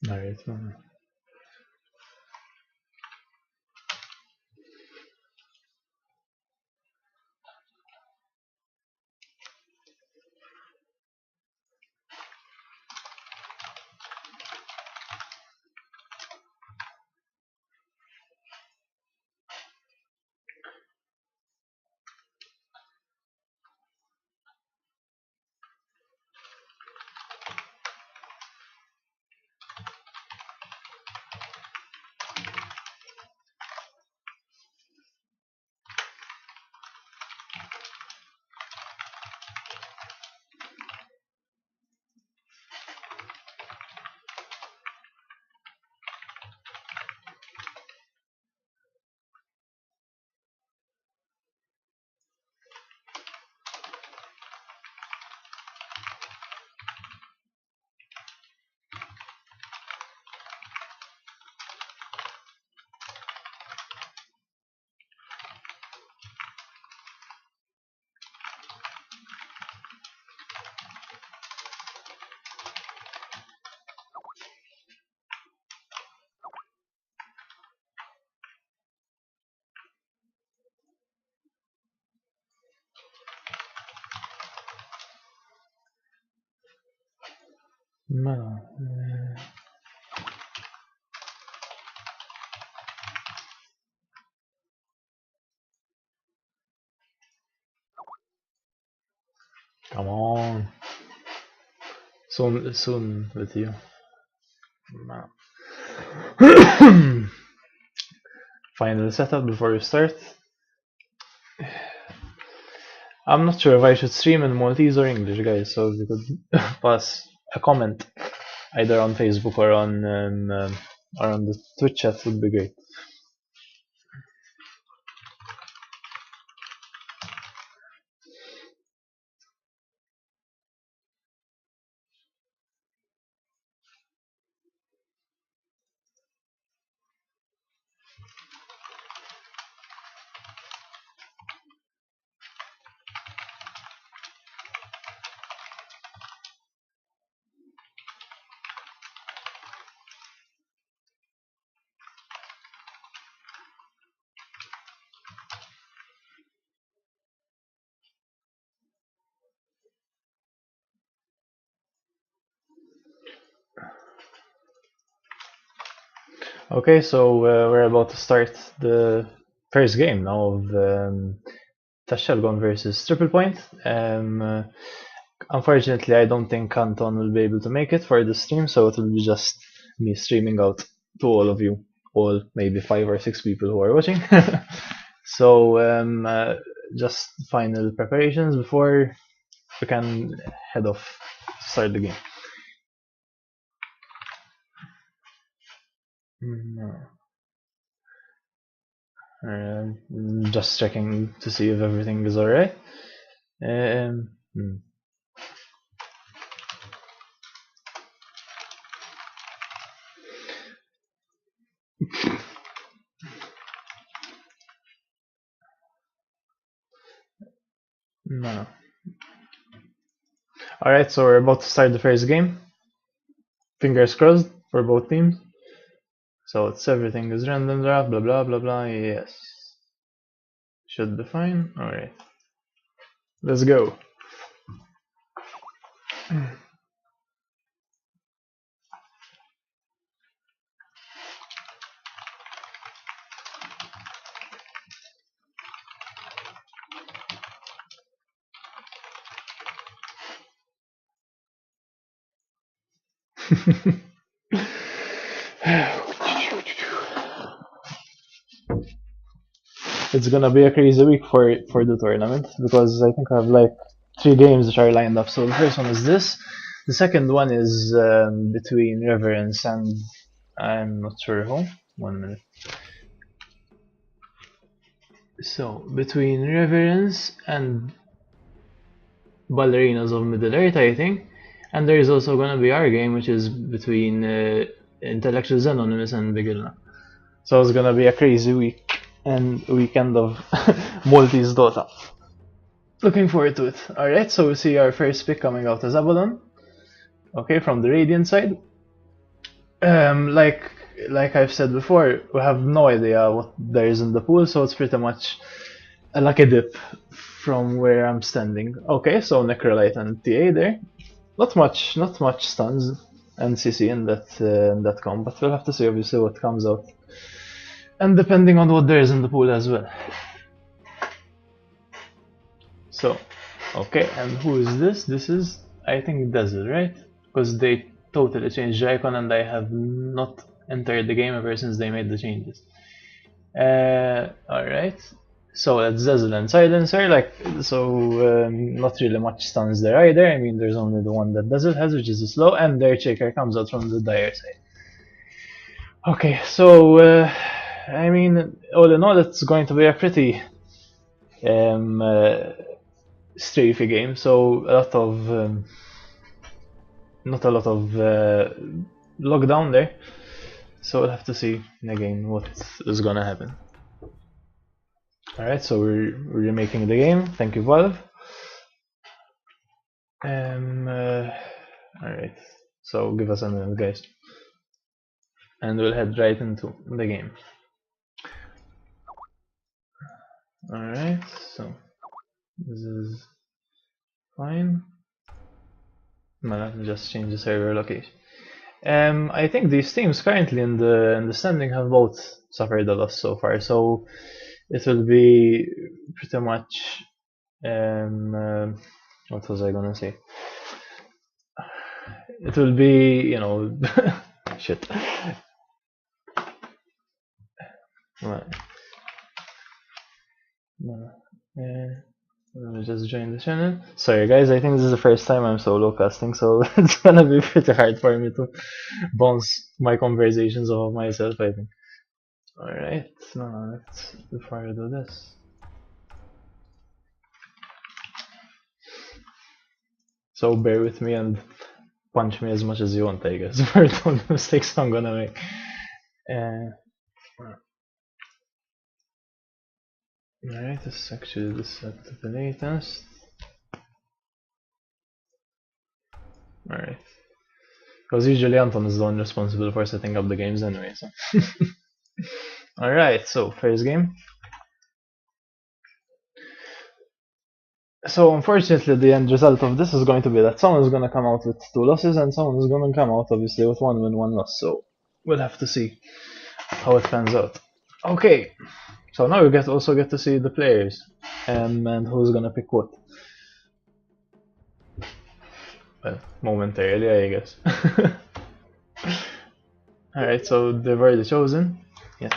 Alright. Mela. Come on. Soon with you. Mela. Final setup before we start. I'm not sure if I should stream in Maltese or English, guys, so if you could pass a comment either on Facebook or on the Twitch chat would be great. Okay, so we're about to start the first game now of Tax-xeLGoN versus Triple Point. Unfortunately, I don't think Canton will be able to make it for the stream, so it will be just me streaming out to all of you, all maybe 5 or 6 people who are watching. So just final preparations before we can head off to start the game. Just checking to see if everything is alright. No. Alright, so we're about to start the first game. Fingers crossed for both teams. So it's everything is random draft, blah blah blah blah. Yes. Should be fine. Alright. Let's go. It's gonna be a crazy week for the tournament because I think I have like 3 games which are lined up. So the first one is this. The second one is between Reverence and I'm not sure who. 1 minute. So between Reverence and Ballerinas of Middle Earth, I think. And there is also gonna be our game, which is between Intellectuals Anonymous and Bigilna. So it's gonna be a crazy week and weekend of Maltese Dota. Looking forward to it. Alright, so we see our first pick coming out as Abaddon. Okay, from the Radiant side. Like I've said before, we have no idea what there is in the pool, so it's pretty much a lucky dip from where I'm standing. Okay, so Necrolite and TA there. Not much stuns and CC in that comp, but we'll have to see obviously what comes out, and depending on what there is in the pool as well. So, okay, and who is this? This is, I think, Dazzle, right? Because they totally changed the icon and I have not entered the game ever since they made the changes. Alright. So that's Dazzle and Silencer, not really much stuns there either. I mean, there's only the one that Dazzle has, which is a slow, and their Shaker comes out from the dire side. Okay, so, I mean, all in all, it's going to be a pretty strafey game, so not a lot of lockdown there. So we'll have to see again what is gonna happen. Alright, so we're remaking the game. Thank you, Valve. Alright, so give us a minute, guys. And we'll head right into the game. Alright, so this is fine. Let me just change the server location. I think these teams currently in the standing have both suffered a loss so far, so it will be pretty much what was I gonna say? It will be, you know, shit. Right. Let me just join the channel. Sorry guys, I think this is the first time I'm solo casting, so it's gonna be pretty hard for me to bounce my conversations off of myself, I think. Alright, now let's, before I do this. So bear with me and punch me as much as you want, I guess, for all the mistakes I'm gonna make. Alright, this is actually the set to the latest. Alright. Because usually Anton is the one responsible for setting up the games anyway, so. Alright, so first game. So unfortunately the end result of this is going to be that someone is going to come out with 2 losses and someone is going to come out obviously with 1 win, 1 loss, so we'll have to see how it pans out. Okay, so now we also get to see the players and who's going to pick what. Well, momentarily I guess. Alright, so they've already chosen. Yes.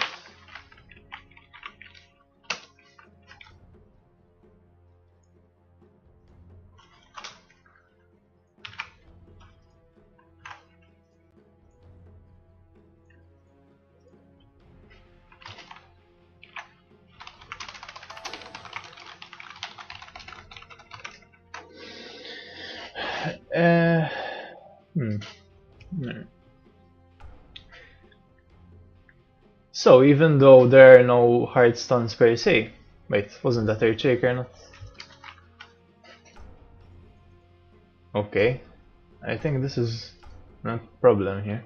So even though there are no hard stuns per se, wait, wasn't that Earth Shaker not? Okay, I think this is not a problem here.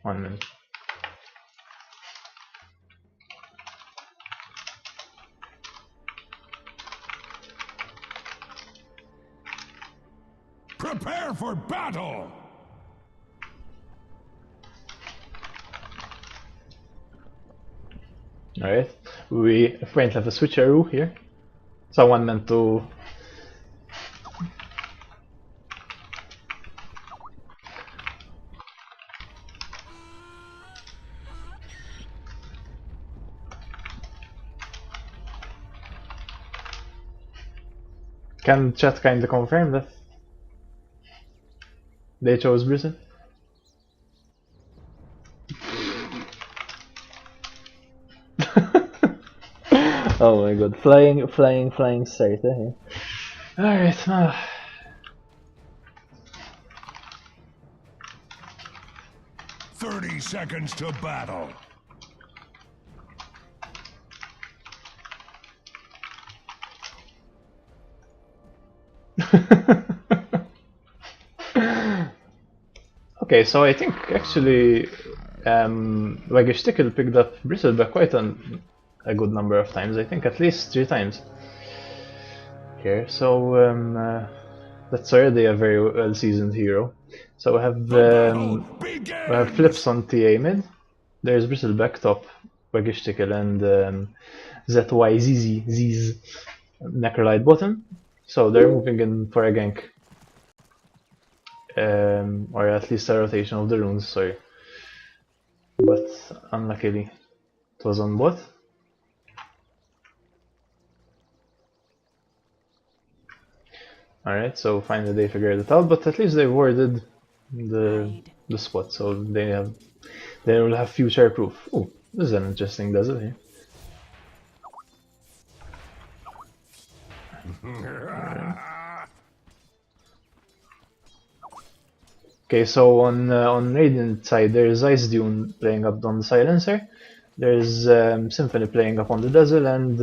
1 minute. Prepare for battle! Alright, we apparently have a switcheroo here. Someone meant to... Can chat kinda confirm that they chose Brisson? Oh my god, flying straight here. Alright, now. 30 seconds to battle. Okay, so I think actually Waggish Tickle picked up Bristleback quite a good number of times. I think at least 3 times here. So that's already a very well seasoned hero. So we have flips on TA mid. There's Bristleback top, Waggish Tickle, and ZYZZ Necrolite bottom. So they're moving in for a gank. Or at least a rotation of the runes, sorry. But unluckily, it was on bot. Alright, so finally they figured it out, but at least they warded the spot, so they will have future proof. Oh, this is an interesting desert here. Okay, so on Radiant side there's Ice Dune playing up on the Silencer. There's Symphony playing up on the Dazzle, and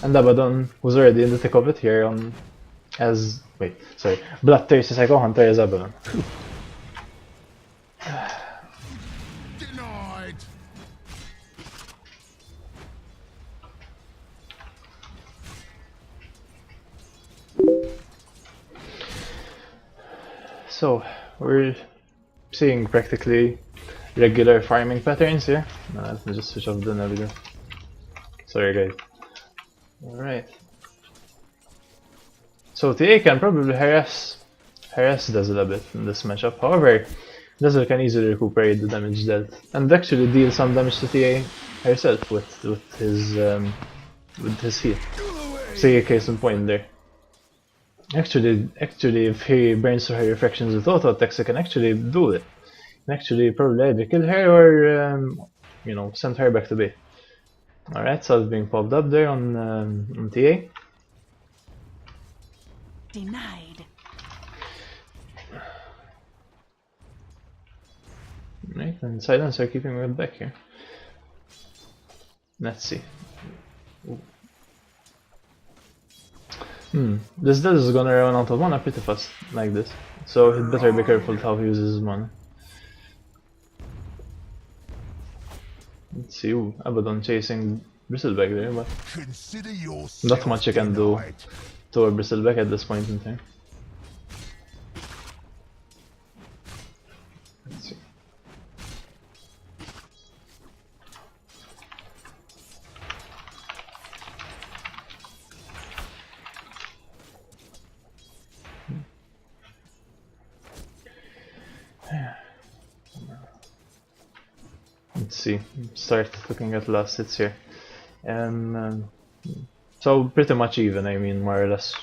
Abaddon, who's already in the thick of it here on as Bloodthirsty Psycho Hunter as Abaddon. Denied. So we're seeing practically regular farming patterns here. Let me just switch off the navigator. Sorry guys. Alright. So TA can probably harass Dazzle a bit in this matchup. However, Dazzle can easily recuperate the damage dealt and actually deal some damage to TA herself with his heal. See a case in point there. Actually, if he burns through her refractions with auto attacks, he can actually do it. He can actually probably either kill her or send her back to base. Alright, so it's being popped up there on TA. Denied. Right, and Silencer keeping it back here. Let's see. This Death is gonna run out of mana pretty fast, like this. So he'd better be careful how he uses his mana. Let's see, Abaddon chasing Bristleback there, but not much you can do to a Bristleback at this point in time. Let's see. Let's see, start looking at last hits here. So pretty much even, I mean, more or less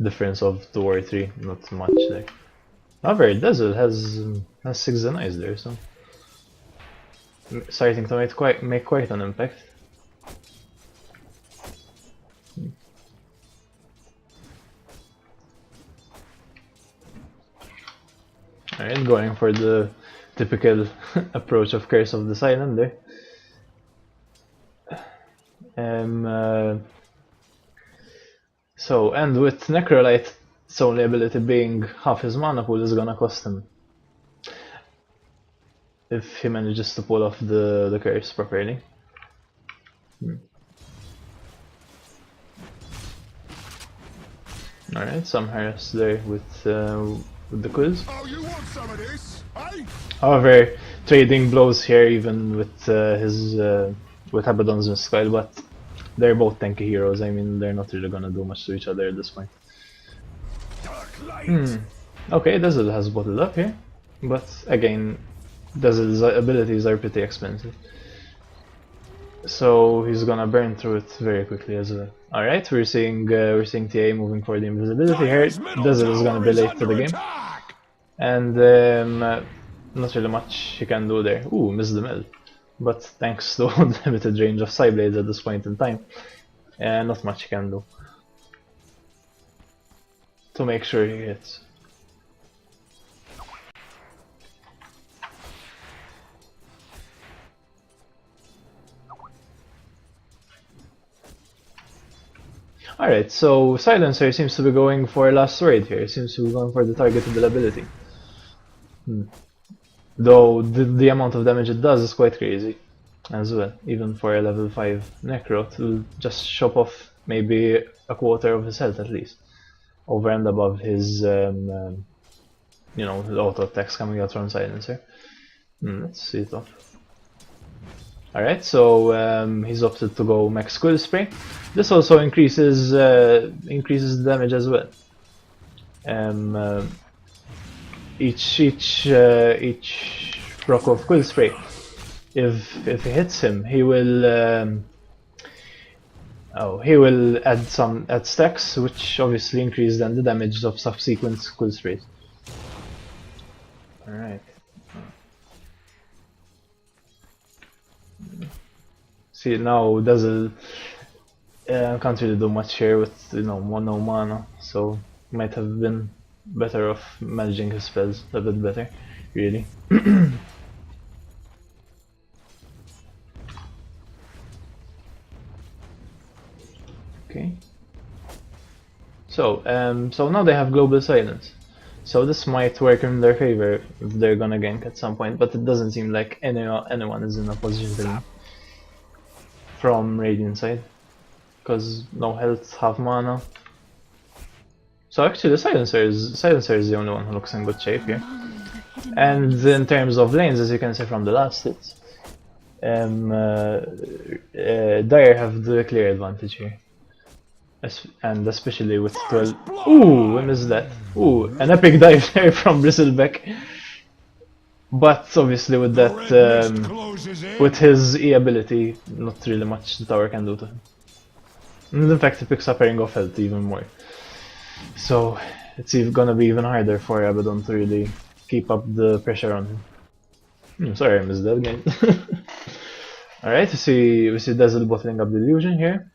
difference of 2 or 3, not much there. However, Dazzle has 6 denies there, so starting to make quite an impact. Alright, going for the typical approach of Curse of the Silent there. So, and with Necrolite, its only ability being half his mana pool is gonna cost him. If he manages to pull off the curse properly. Alright, some harass there with the quiz. Oh, you want some of this, eh? However, trading blows here even with with Abaddon's Mistfile, but they're both tanky heroes. I mean, they're not really gonna do much to each other at this point. Okay, Dazzle has bottled up here, but again, Dazzle's abilities are pretty expensive. So he's gonna burn through it very quickly as well. Alright, we're seeing TA moving for the invisibility here. Dazzle is gonna be late to the game. And not really much he can do there. Ooh, missed the mill. But thanks to the limited range of Psyblades at this point in time, not much he can do to make sure he hits. Alright, so Silencer seems to be going for last raid here, seems to be going for the targetable ability. Though the amount of damage it does is quite crazy as well. Even for a level 5 Necro, it will just chop off maybe a quarter of his health at least. Over and above his, you know, the auto attacks coming out from Silencer. Let's see it off. Alright, so he's opted to go max quill spray. This also increases increases the damage as well. Each proc of quill spray, if he hits him, he will add stacks, which obviously increase then the damage of subsequent quill sprays. All right. See now Dazzle can't really do much here with no mana, so might have been better off managing his spells a bit better, really. Okay. So now they have global silence. So this might work in their favor if they're gonna gank at some point, but it doesn't seem like anyone is in a position to from Radiant side, because no health, half mana. So actually the Silencer is the only one who looks in good shape here. And in terms of lanes, as you can see from the last hits, Dire have the clear advantage here. And especially with 12. Ooh, I missed that. Ooh, an epic dive there from Bristleback. But obviously with that, with his E ability, not really much the tower can do to him. And in fact, he picks up a ring of health even more. So it's gonna be even harder for Abaddon to really keep up the pressure on him. Sorry, I missed that again. Alright, we see Dazzle bottling up the illusion here.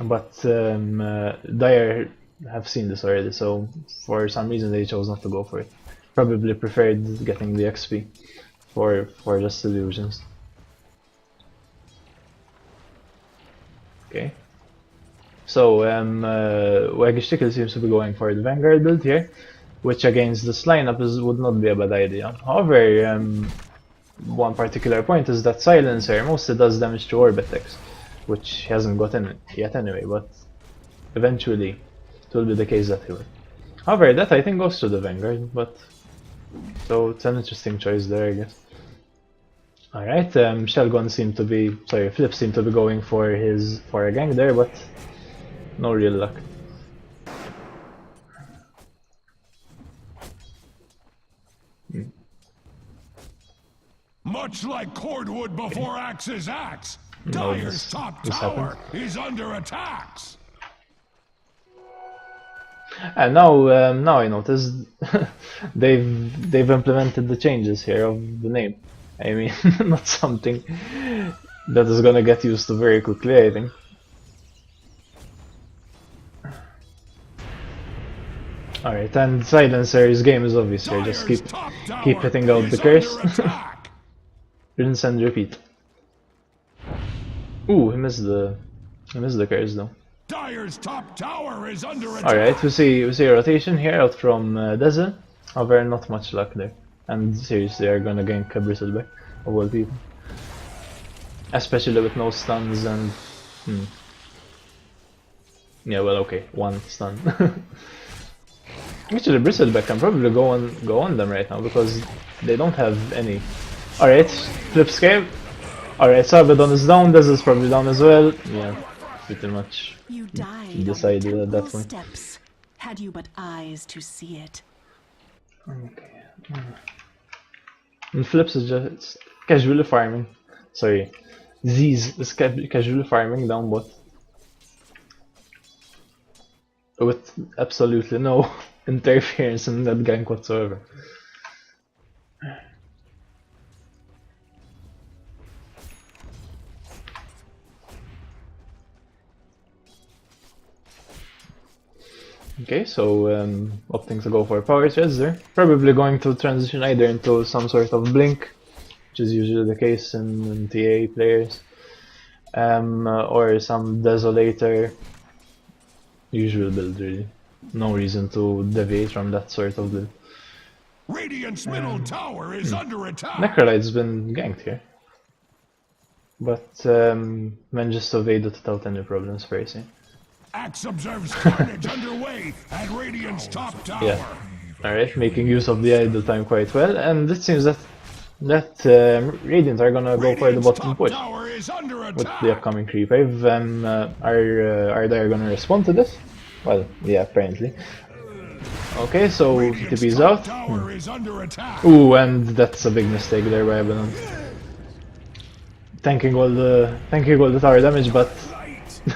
But Dire have seen this already, so for some reason they chose not to go for it. Probably preferred getting the XP for just illusions. Okay. So Wagishtickle seems to be going for the Vanguard build here, which against this lineup would not be a bad idea. However, one particular point is that Silencer mostly does damage to Orbitex, which he hasn't gotten yet anyway, but eventually it will be the case that he will. However, that I think goes to the Vanguard, but so it's an interesting choice there, I guess. Alright, Shelgon seemed to be, sorry, Flip seemed to be going for a gank there, but no real luck. Much like cordwood before axe's axe, Dire's top tower is under attacks. And now I noticed they've implemented the changes here of the name. I mean, not something that is gonna get used to very quickly, I think. Alright, and Silencer's game is obvious here, just keep hitting out the curse. Rinse and repeat. Ooh, he missed the curse though. Dire's top tower is under attack. Alright, we see a rotation here out from Dazzle. However, not much luck there. And seriously, they're gonna gank a Bristleback of all people. Especially with no stuns and... Yeah, well, okay, one stun. Actually, Bristleback can probably go on them right now because they don't have any. Alright, flip scale. Alright, so Abaddon is down, Dazzle's probably down as well. Yeah, pretty much decided at that point. Steps, had you but eyes to see it. Okay. And Flips is just casually farming. Sorry, Z's is casually farming down bot. With absolutely no interference in that gank whatsoever. Okay, so opting to go for power threads there. Probably going to transition either into some sort of blink, which is usually the case in TA players, or some desolator. Usual build really. No reason to deviate from that sort of build. Radiant's middle tower is under attack. Necrolite's been ganked here. But manages to evade it without any problems, very soon. Axe observes carnage underway at Radiant's top tower. Yeah. Alright, making use of the idle time quite well, and it seems that Radiant are gonna go for the bottom push with the upcoming creep wave. Are they gonna respond to this? Well, yeah, apparently. Okay, so TP's out. Ooh, and that's a big mistake there by Abaddon. Tanking all the tower damage, but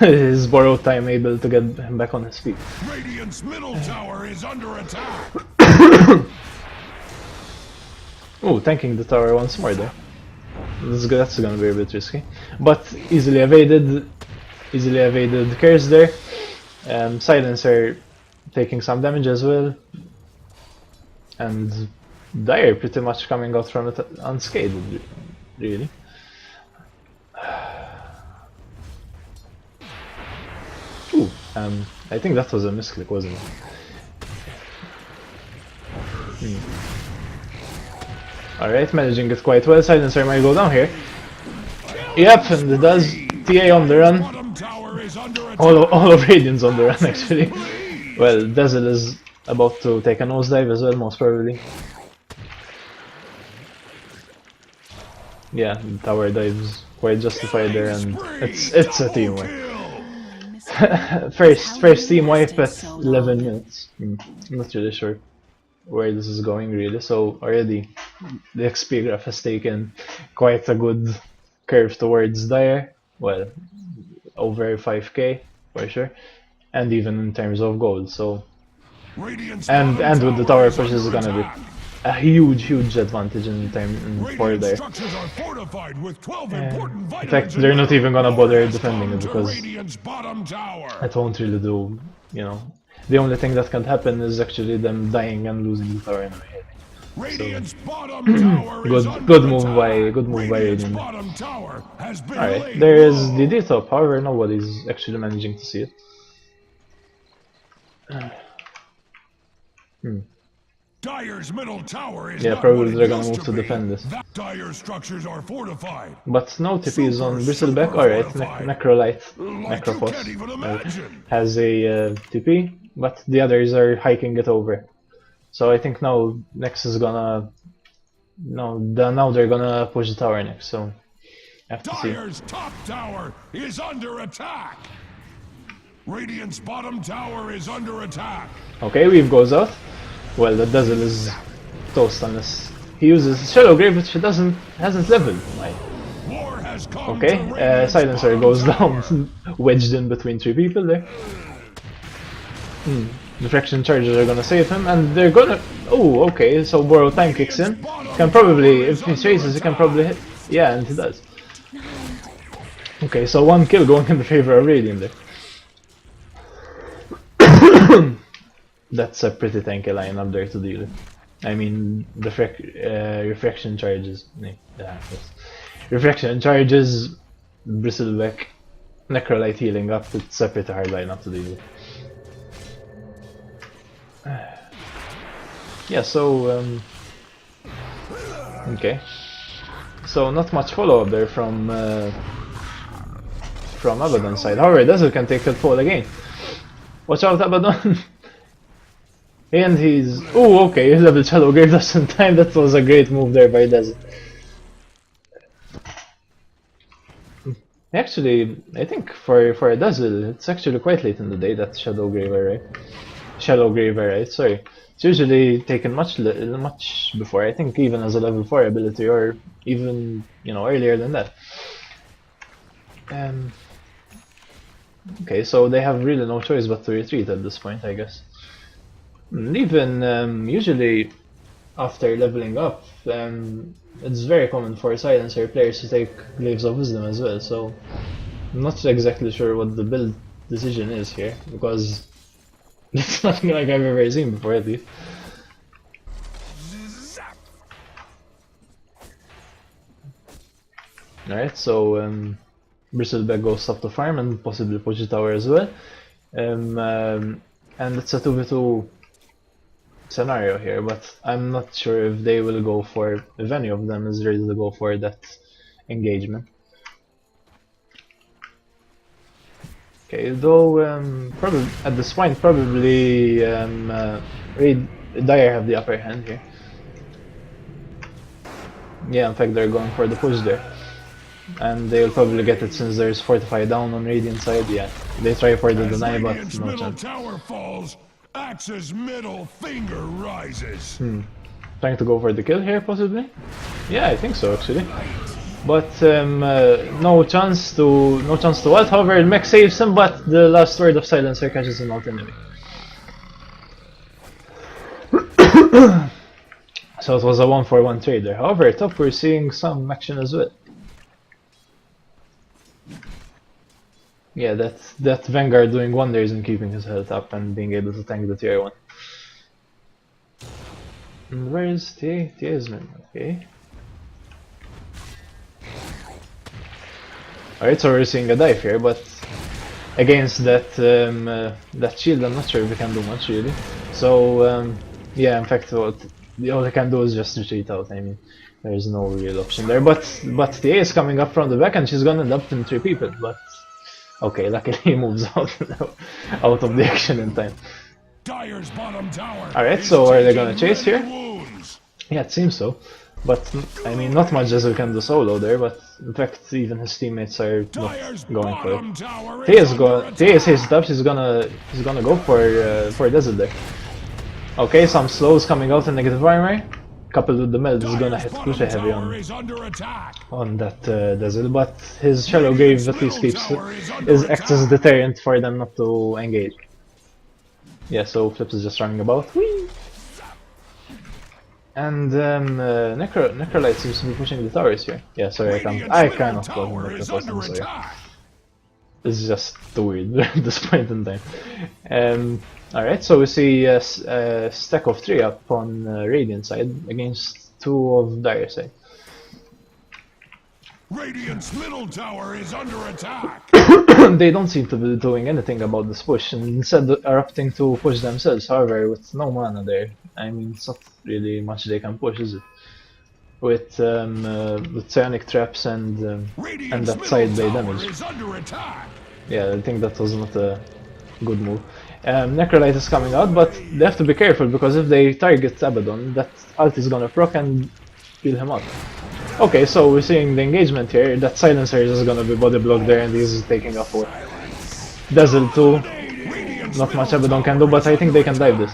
his borrowed time able to get him back on his feet. Radiant's middle tower is under attack. Ooh, tanking the tower once more there. That's gonna be a bit risky, but easily evaded curse there. Silencer taking some damage as well, and Dire pretty much coming out from it unscathed, really. Ooh, I think that was a misclick, wasn't it? Alright, managing it quite well. Silencer might go down here. Yep, and it does. TA on the run. All of Radiant's on the run, actually. Well, Dazzle is about to take a nosedive as well, most probably. Yeah, the tower dive's quite justified there, and it's a team wipe. first team wipe at 11 minutes. I'm not really sure where this is going really, so already the XP graph has taken quite a good curve towards Dire. Well, over 5k for sure, and even in terms of gold, so and with the tower push is gonna be a huge advantage in time for Dire. In fact, they're not even gonna bother defending it because it won't really do, you know. The only thing that can happen is actually them dying and losing the tower anyway. So, good move by Radiant. Alright, there is DD top, however nobody's actually managing to see it. Dire's middle tower is probably they're gonna move to defend this. Dire structures are fortified. But no TP is on Bristleback. Alright, Necrolite, Necropos has a TP, but the others are hiking it over. So I think now next is gonna now they're gonna push the tower next. So have to see. Dire's top tower is under attack. Radiant's bottom tower is under attack. Okay, Weave goes out. Well, the Dazzle is toast unless he uses Shallow Grave, which he hasn't leveled. Okay, Silencer goes down, wedged in between three people there. Deflection charges are gonna save him, and they're gonna. Oh, okay. So borrowed time kicks in. Can probably, if he chases, he can probably hit. Yeah, and he does. Okay, so one kill going in the favor of Radiant there. That's a pretty tanky line up there to deal with. I mean, reflection charges. Reflection charges, Bristleback, Necrolite healing up. It's a pretty hard line up to deal with. Yeah, so okay. So not much follow up there from Abaddon's side. However, Dazzle can take that fall again. Watch out, Abaddon! And he's... Oh, okay, he leveled Shadow Grave just in time. That was a great move there by Dazzle. Actually, I think for a Dazzle, it's actually quite late in the day that Shadow Grave arrived, sorry. It's usually taken much before, I think even as a level 4 ability, or even, you know, earlier than that. Okay, so they have really no choice but to retreat at this point, I guess. And even usually after leveling up, it's very common for Silencer players to take Glaives of Wisdom as well, so I'm not exactly sure what the build decision is here, because it's nothing like I've ever seen before at least. Alright, so Bristleback goes up to farm and possibly push the tower as well. And it's a 2v2 scenario here, but I'm not sure if they will go for, if any of them is ready to go for that engagement. Okay, though probably at this point probably Dire have the upper hand here. Yeah, in fact they're going for the push there. And they'll probably get it since there's Fortify down on Radiant side. Yeah, they try for the deny, but no middle chance. tower falls, Axe's middle finger rises. Trying to go for the kill here, possibly? Yeah, I think so actually. But no chance to ult. However, Mech saves him, but the last word of Silencer catches him out anyway. So it was a 1-for-1 trade there. However, top we're seeing some action as well. Yeah, that Vanguard doing wonders in keeping his health up and being able to tank the tier 1. And where is TA? TA is in. Okay. Alright, so we're seeing a dive here, but against that that shield I'm not sure if we can do much really. So yeah, in fact all I can do is just retreat out. I mean, there's no real option there. But TA is coming up from the back and she's gonna end up in 3 people, but okay, luckily he moves out out of the action in time. Alright, so are they gonna chase here? Yeah, it seems so. But I mean, not much as we can do solo there, but in fact even his teammates are not going for it. TA says it up, he's gonna go for Desert there. Okay, some slows coming out in negative armor. Coupled with the meld is gonna hit Crucial heavy on that Desert, but his Shallow Grave at least acts as a deterrent for them not to engage. Yeah, so Flips is just running about. Whee! And Necrolite seems to be pushing the towers here. Yeah, sorry, I cannot call him Necropost, I'm sorry. It's just too weird at this point in time. Alright, so we see a stack of 3 up on Radiant side against 2 of Dire side. Radiant's middle tower is under attack. They don't seem to be doing anything about this push, and instead are opting to push themselves. However, with no mana there, I mean, it's not really much they can push, is it? With psionic traps and that side blade damage. Yeah, I think that was not a good move. Necrolite is coming out, but they have to be careful because if they target Abaddon, that ult is gonna proc and peel him up. Okay, so we're seeing the engagement here. That Silencer is just gonna be body blocked there, and he's taking off for Dazzle too. Not much Abaddon can do, but I think they can dive this.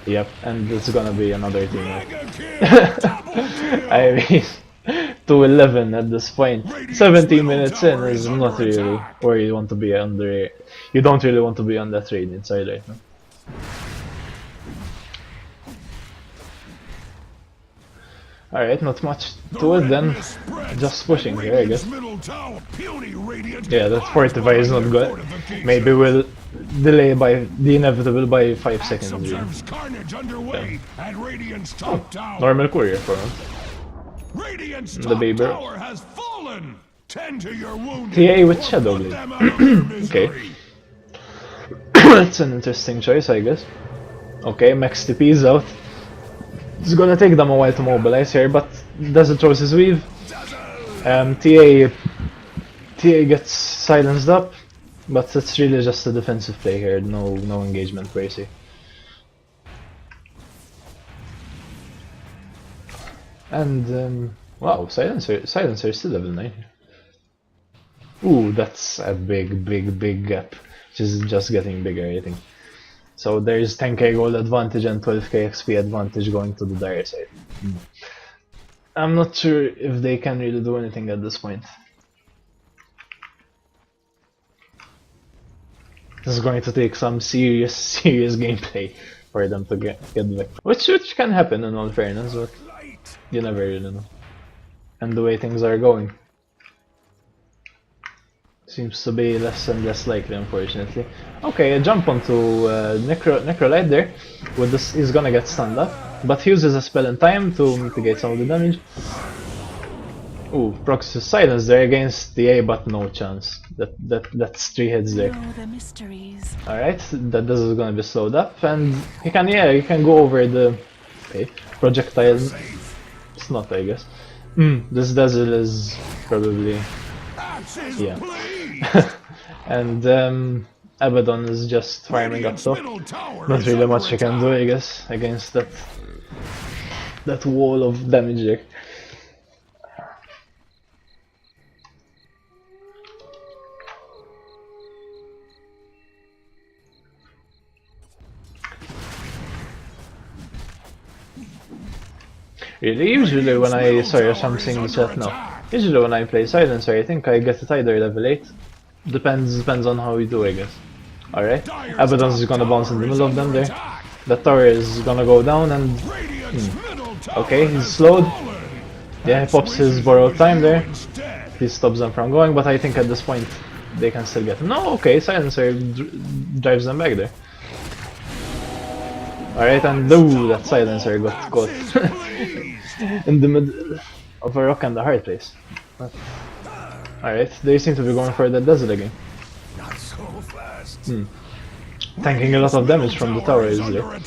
Yep, and it's gonna be another team. I mean, 2-11 at this point. 17 minutes in is not really where you want to be under. You don't really want to be on that Radiant side right now. Alright, not much to it then. Just pushing here, I guess. Yeah, that Fortify is not good. Maybe we'll delay by the inevitable by 5 seconds. Really. Yeah. Oh, normal courier for him. The Baber. TA with Shadow Blade. Okay. That's an interesting choice, I guess. Okay, Max TP is out. It's gonna take them a while to mobilize here, but doesn't choose his weave. TA gets silenced up, but it's really just a defensive play here. No engagement per se. And wow, Silencer is still level 9. Ooh, that's a big gap, which is just getting bigger, I think. So there's 10k gold advantage and 12k XP advantage going to the Dire side. I'm not sure if they can really do anything at this point. This is going to take some serious gameplay for them to get back. Which can happen in all fairness, but you never really know. And the way things are going seems to be less and less likely, unfortunately. Okay, a jump onto Necrolite there. With this, he's gonna get stunned up, but he uses a spell in time to mitigate some of the damage. Ooh, proxy silence there against the A, but no chance. That's 3 hits there. Know the mysteries. Alright, that this is gonna be slowed up, and he can go over the projectile. It's not, I guess. This Dazzle is probably yeah. And Abaddon is just farming up top. Not really much he can do, I guess, against that wall of damage there. Really, usually when I I'm seeing the chat now. Usually when I play Silencer, I think I get it either level 8. Depends on how we do, I guess. Alright, Abaddon's is gonna bounce in the middle of them there. The tower is gonna go down and okay, he's slowed. Yeah, he pops his borrowed time there. He stops them from going, but I think at this point they can still get him. No, okay, Silencer drives them back there. Alright, and ooh, that Silencer got caught in the middle of a rock and a hard place. Alright, they seem to be going for the Dazzle again. Not so fast. Tanking a lot of damage from the tower is there.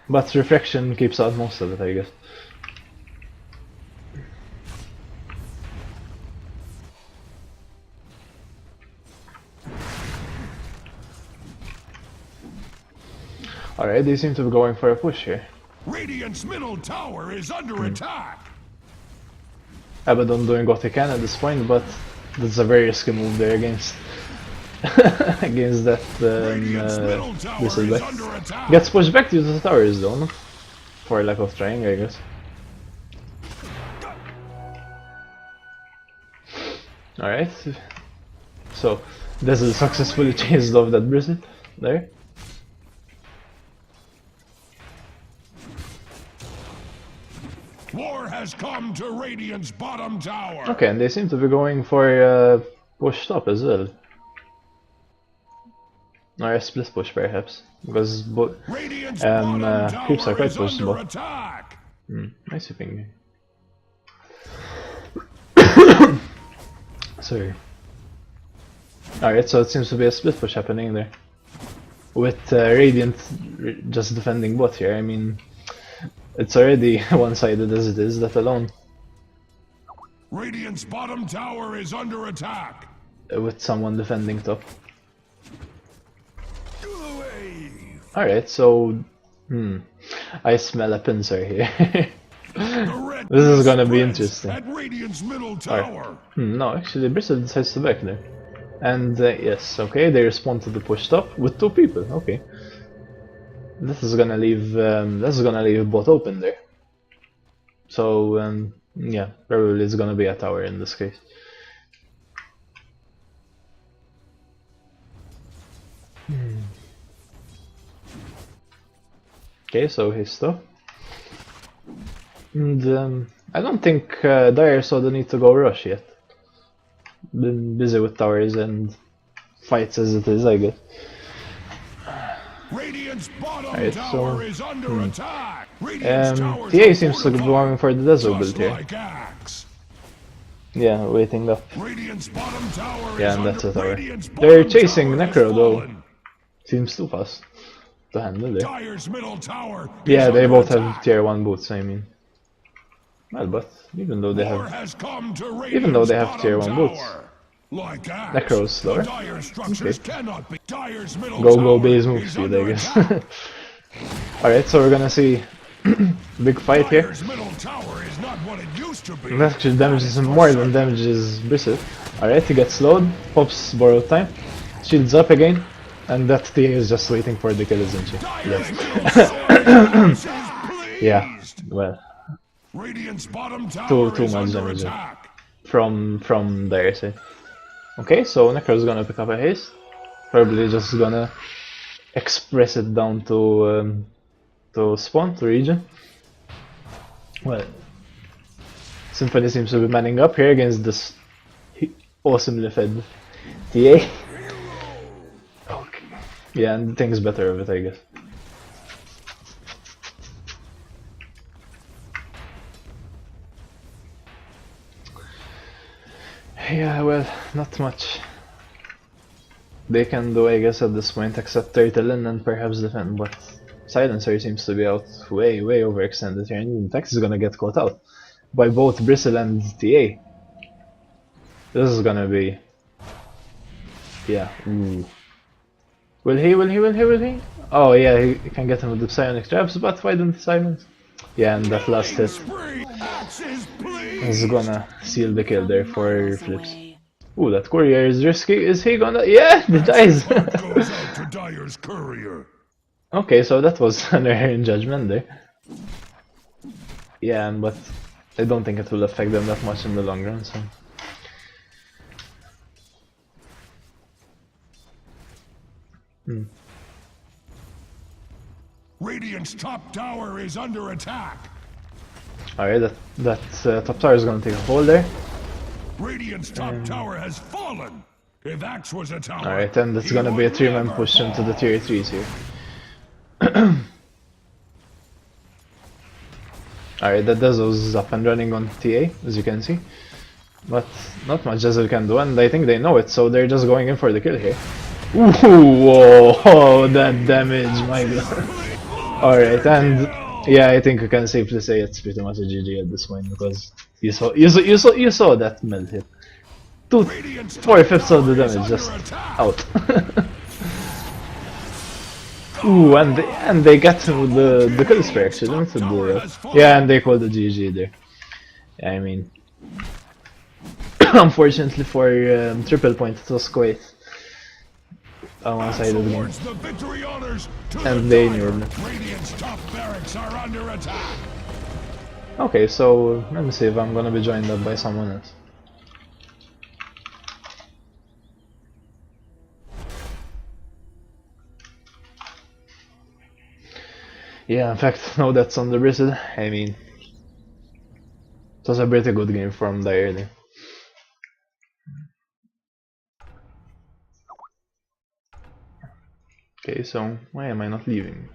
But Reflection keeps out most of it, I guess. Alright, they seem to be going for a push here. Radiant's middle tower is under attack. Abaddon doing what he can at this point, but that's a very risky move there against against that Whistleback. Gets pushed back to the towers though, no? For lack of trying, I guess. Alright, so Dazzle successfully chased off that bristle there. War has come to Radiant's bottom tower. Okay, and they seem to be going for push top as well. Or a split push perhaps, because creeps are quite pushable. Nice ping. Sorry. Alright, so it seems to be a split push happening there. With Radiant just defending bot here, I mean, it's already one-sided as it is, let alone Radiant's bottom tower is under attack. With someone defending top. Alright, so I smell a pincer here. This is gonna be interesting. Right. No, actually Bristle decides to back there. And yes, okay, they respond to the push top with 2 people, okay. This is gonna leave bot open there. So yeah, probably it's gonna be a tower in this case. Okay, so his stuff. And I don't think Dire saw the need to go rush yet. Been busy with towers and fights as it is, I guess. Alright, so TA seems to be going for the Dazzle build here. Yeah, waiting up. Yeah, and that's a tower. They're chasing Necro though. Seems too fast to handle it. Yeah, they both have tier 1 boots, I mean. Well, but even though they have tier 1 boots, Necro's slower. Okay. Go base move speed, I guess. Alright, so we're gonna see big fight here. And actually damages him more than damages Bristle. Alright, he gets slowed, pops borrowed time, shields up again, and that TA is just waiting for the kill, isn't she? Yeah. Yeah, well. Too much damage from their side. Okay, so Necro's gonna pick up a haste. Probably just gonna express it down to spawn, to region. Well, Symphony seems to be manning up here against this awesomely fed TA. Okay. Yeah, and thinks better of it, I guess. Yeah, well, not much they can do, I guess, at this point, except turtle in and perhaps defend, but Silencer seems to be out way overextended here, and Tax is gonna get caught out by both Bristle and TA. This is gonna be... yeah, ooh. Will he? Oh yeah, he can get him with the Psionic Traps, but why didn't he silence? Yeah, and that last hit is gonna seal the kill there for Flips. Away. Ooh, that courier is risky. Is he gonna... yeah, he dies! Goes out to Dyer's courier. Okay, so that was an error in judgment there. Yeah, but I don't think it will affect them that much in the long run, so... Radiant's top tower is under attack. Alright, that top tower is gonna take a hold there. Radiant's top tower has fallen. If Axe was a tower, Alright, and it's he gonna be a would 3-man never push into the fall. tier 3s here. Alright, that Dezo is up and running on TA, as you can see. But not much Dezo can do, and I think they know it, so they're just going in for the kill here. Ooh, whoa, that damage, my god. Alright, and yeah, I think you can safely say it's pretty much a GG at this point, because you saw that melt hit. 4/5 of the damage just out. Ooh, and they got the kill spray actually. Yeah, and they called the GG there. I mean, unfortunately for triple point, it was quite a one-sided game, and they knew it. Radiant's top barracks are under attack. Okay, so let me see if I'm gonna be joined up by someone else. Yeah, in fact, no, that's on the Bristle. I mean, it was a pretty good game from the early. Okay, so why am I not leaving?